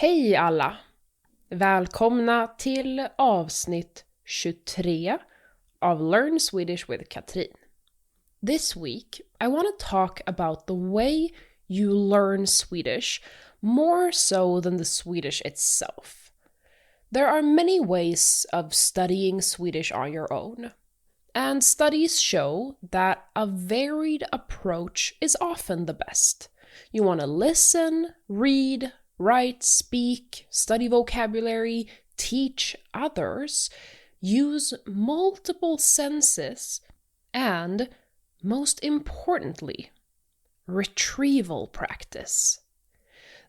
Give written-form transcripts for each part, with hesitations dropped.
Hej alla! Välkomna till avsnitt 23 av Learn Swedish with Katrin. This week, I want to talk about the way you learn Swedish more so than the Swedish itself. There are many ways of studying Swedish on your own, and studies show that a varied approach is often the best. You want to listen, read, write, speak, study vocabulary, teach others, use multiple senses, and, most importantly, retrieval practice.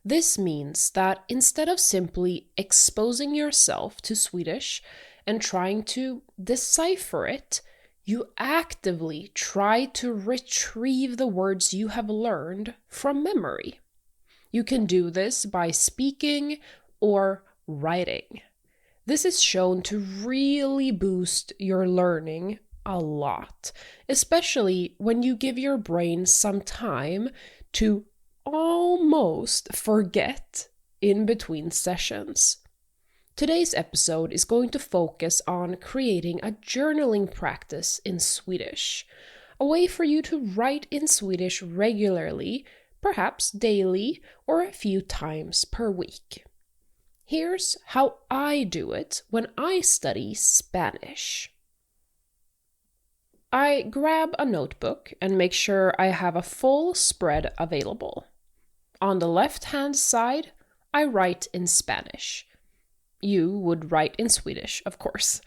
This means that instead of simply exposing yourself to Swedish and trying to decipher it, you actively try to retrieve the words you have learned from memory. You can do this by speaking or writing. This is shown to really boost your learning a lot, especially when you give your brain some time to almost forget in between sessions. Today's episode is going to focus on creating a journaling practice in Swedish, a way for you to write in Swedish regularly, perhaps daily or a few times per week. Here's how I do it when I study Spanish. I grab a notebook and make sure I have a full spread available. On the left-hand side, I write in Spanish. You would write in Swedish, of course.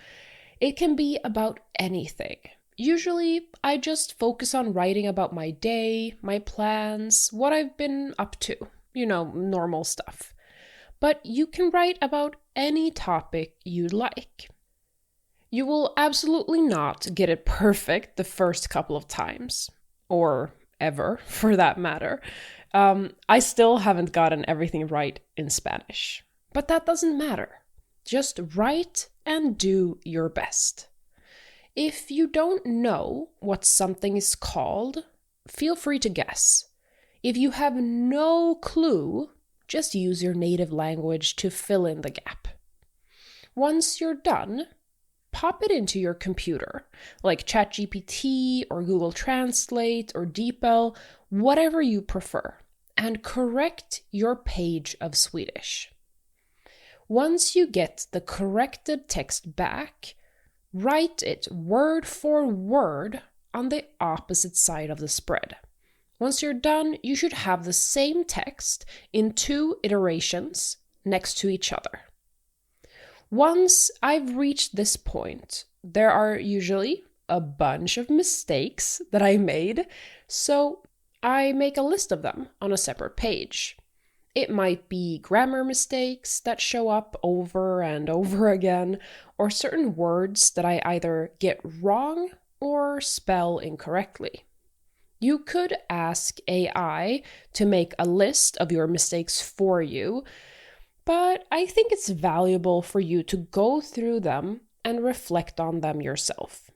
It can be about anything. Usually, I just focus on writing about my day, my plans, what I've been up to, normal stuff. But you can write about any topic you like. You will absolutely not get it perfect the first couple of times, or ever, for that matter. I still haven't gotten everything right in Spanish, but that doesn't matter. Just write and do your best. If you don't know what something is called, feel free to guess. If you have no clue, just use your native language to fill in the gap. Once you're done, pop it into your computer, like ChatGPT or Google Translate or DeepL, whatever you prefer, and correct your page of Swedish. Once you get the corrected text back, write it word for word on the opposite side of the spread. Once you're done, you should have the same text in 2 iterations next to each other. Once I've reached this point, there are usually a bunch of mistakes that I made, so I make a list of them on a separate page. It might be grammar mistakes that show up over and over again, or certain words that I either get wrong or spell incorrectly. You could ask AI to make a list of your mistakes for you, but I think it's valuable for you to go through them and reflect on them yourself.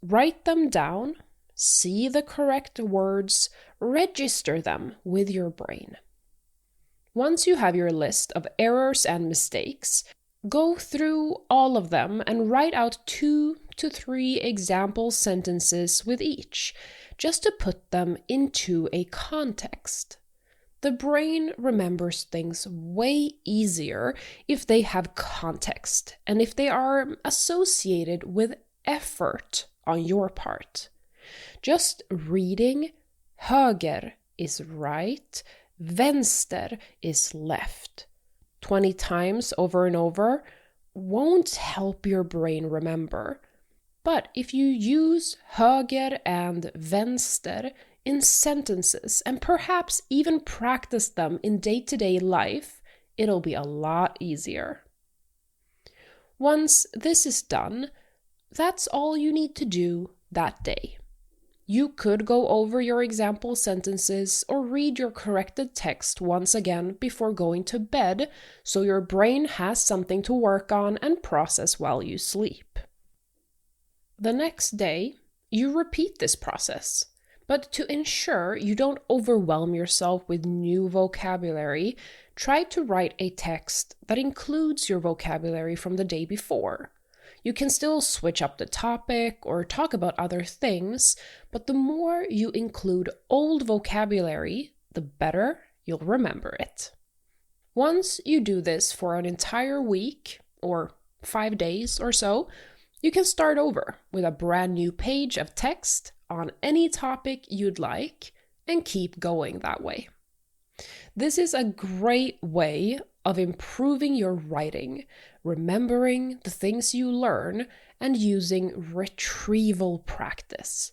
Write them down, see the correct words, register them with your brain. Once you have your list of errors and mistakes, go through all of them and write out 2 to 3 example sentences with each, just to put them into a context. The brain remembers things way easier if they have context and if they are associated with effort on your part. Just reading höger is right, vänster is left 20 times over and over won't help your brain remember. But if you use höger and vänster in sentences and perhaps even practice them in day-to-day life, it'll be a lot easier. Once this is done, that's all you need to do that day. You could go over your example sentences or read your corrected text once again before going to bed, so your brain has something to work on and process while you sleep. The next day, you repeat this process. But to ensure you don't overwhelm yourself with new vocabulary, try to write a text that includes your vocabulary from the day before. You can still switch up the topic or talk about other things, but the more you include old vocabulary, the better you'll remember it. Once you do this for an entire week, or 5 days or so, you can start over with a brand new page of text on any topic you'd like and keep going that way. This is a great way of improving your writing, remembering the things you learn, and using retrieval practice.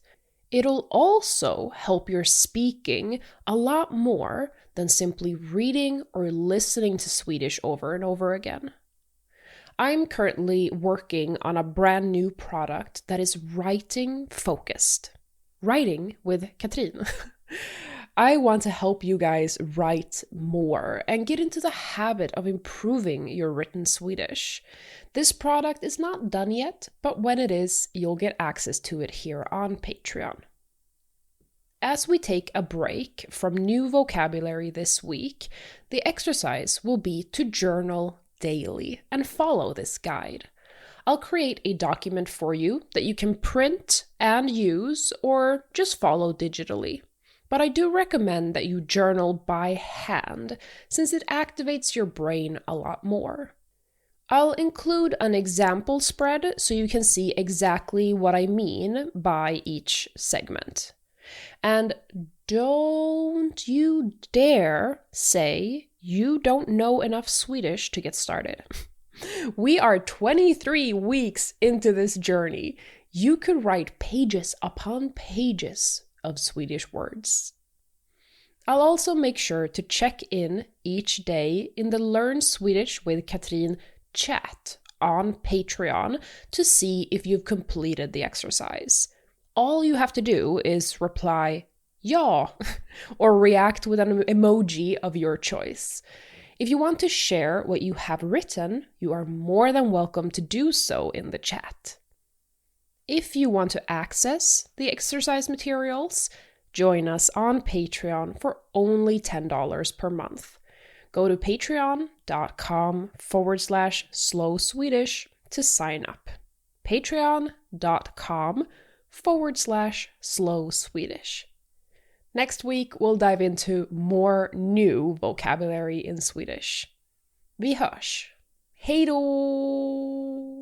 It'll also help your speaking a lot more than simply reading or listening to Swedish over and over again. I'm currently working on a brand new product that is writing focused. Writing with Katrin. I want to help you guys write more and get into the habit of improving your written Swedish. This product is not done yet, but when it is, you'll get access to it here on Patreon. As we take a break from new vocabulary this week, the exercise will be to journal daily and follow this guide. I'll create a document for you that you can print and use or just follow digitally. But I do recommend that you journal by hand since it activates your brain a lot more. I'll include an example spread so you can see exactly what I mean by each segment. And don't you dare say you don't know enough Swedish to get started. We are 23 weeks into this journey. You could write pages upon pages of Swedish words. I'll also make sure to check in each day in the Learn Swedish with Katrin chat on Patreon to see if you've completed the exercise. All you have to do is reply ja or react with an emoji of your choice. If you want to share what you have written, you are more than welcome to do so in the chat. If you want to access the exercise materials, join us on Patreon for only $10 per month. Go to patreon.com/slow Swedish to sign up. patreon.com/slow Swedish. Next week, we'll dive into more new vocabulary in Swedish. Vi hörs. Hej då!